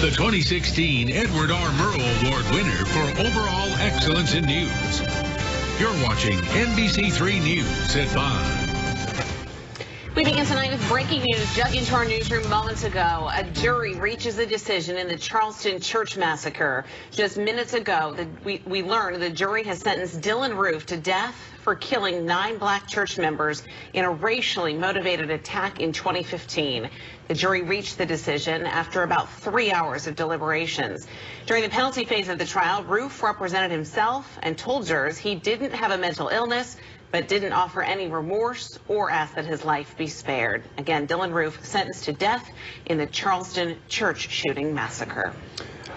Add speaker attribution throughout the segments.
Speaker 1: The 2016 Edward R. Murrow Award winner for overall excellence in news. You're watching NBC3 News at 5.
Speaker 2: We begin tonight with breaking news. Just into our newsroom moments ago, a jury reaches a decision in the Charleston church massacre. Just minutes ago, we learned the jury has sentenced Dylan Roof to death for killing 9 black church members in a racially motivated attack in 2015. The jury reached the decision after about 3 hours of deliberations. During the penalty phase of the trial, Roof represented himself and told jurors he didn't have a mental illness, but didn't offer any remorse or ask that his life be spared. Again, Dylan Roof sentenced to death in the Charleston church shooting massacre.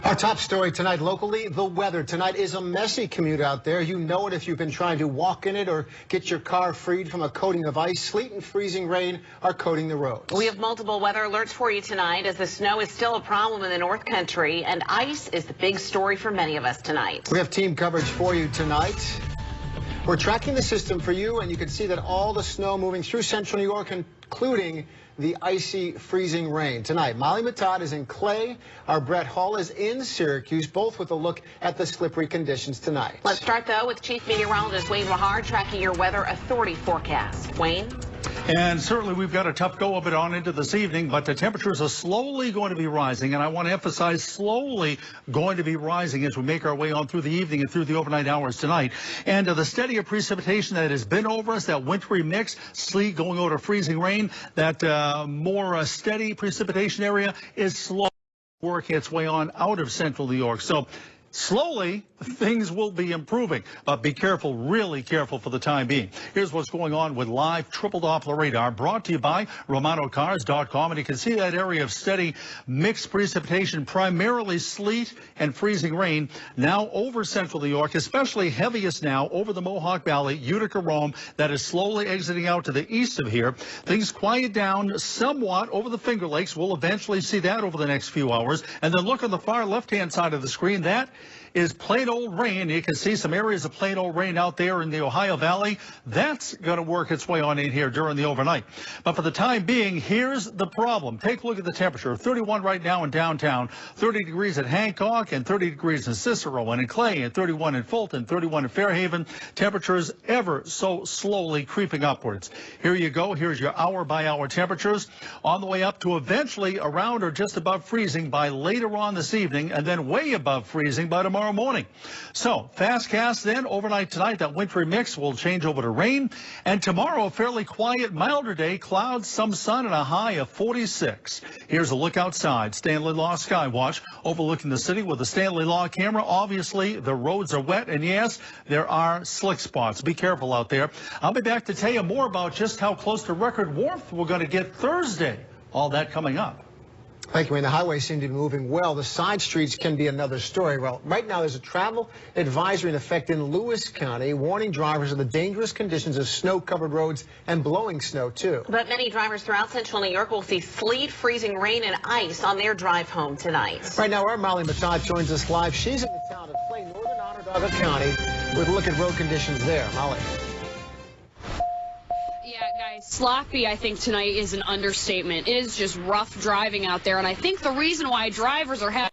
Speaker 3: Our top story tonight locally, the weather. Tonight is a messy commute out there. You know it if you've been trying to walk in it or get your car freed from a coating of ice. Sleet and freezing rain are coating the roads.
Speaker 2: We have multiple weather alerts for you tonight as the snow is still a problem in the North Country and ice is the big story for many of us tonight.
Speaker 3: We have team coverage for you tonight. We're tracking the system for you, and you can see that all the snow moving through central New York, including the icy, freezing rain. Tonight, Molly Matad is in Clay. Our Brett Hall is in Syracuse, both with a look at the slippery conditions tonight.
Speaker 2: Let's start, though, with Chief Meteorologist Wayne Mahar tracking your weather authority forecast. Wayne?
Speaker 4: And certainly we've got a tough go of it on into this evening, but the temperatures are slowly going to be rising, and I want to emphasize slowly going to be rising as we make our way on through the evening and through the overnight hours tonight. And the steadier precipitation that has been over us, that wintry mix, sleet going over to freezing rain, that more steady precipitation area is slowly working its way on out of central New York. So slowly, things will be improving, but be careful, really careful for the time being. Here's what's going on with live triple Doppler radar, brought to you by RomanoCars.com, and you can see that area of steady mixed precipitation, primarily sleet and freezing rain, now over central New York, especially heaviest now over the Mohawk Valley, Utica, Rome, that is slowly exiting out to the east of here. Things quiet down somewhat over the Finger Lakes. We'll eventually see that over the next few hours. And then look on the far left-hand side of the screen. That is plain old rain. You can see some areas of plain old rain out there in the Ohio Valley. That's going to work its way on in here during the overnight. But for the time being, here's the problem. Take a look at the temperature. 31 right now in downtown, 30 degrees at Hancock, and 30 degrees in Cicero, and in Clay, and 31 in Fulton, 31 in Fairhaven. Temperatures ever so slowly creeping upwards. Here you go. Here's your hour-by-hour temperatures on the way up to eventually around or just above freezing by later on this evening, and then way above freezing by tomorrow morning. So fast cast then overnight tonight. That wintry mix will change over to rain, and tomorrow a fairly quiet, milder day. Clouds, some sun, and a high of 46. Here's a look outside. Stanley Law Skywatch overlooking the city with a Stanley Law camera. Obviously the roads are wet, and yes, there are slick spots. Be careful out there. I'll be back to tell you more about just how close to record warmth we're going to get Thursday. All that coming up.
Speaker 3: Thank you, and the highways seem to be moving well. The side streets can be another story. Well, right now there's a travel advisory in effect in Lewis County, warning drivers of the dangerous conditions of snow-covered roads and blowing snow, too.
Speaker 2: But many drivers throughout central New York will see sleet, freezing rain, and ice on their drive home tonight.
Speaker 3: Right now, our Molly Matad joins us live. She's in the town of Clay, northern Onondaga County, with a look at road conditions there. Molly.
Speaker 5: Sloppy, I think, tonight is an understatement. It is just rough driving out there, and I think the reason why drivers are having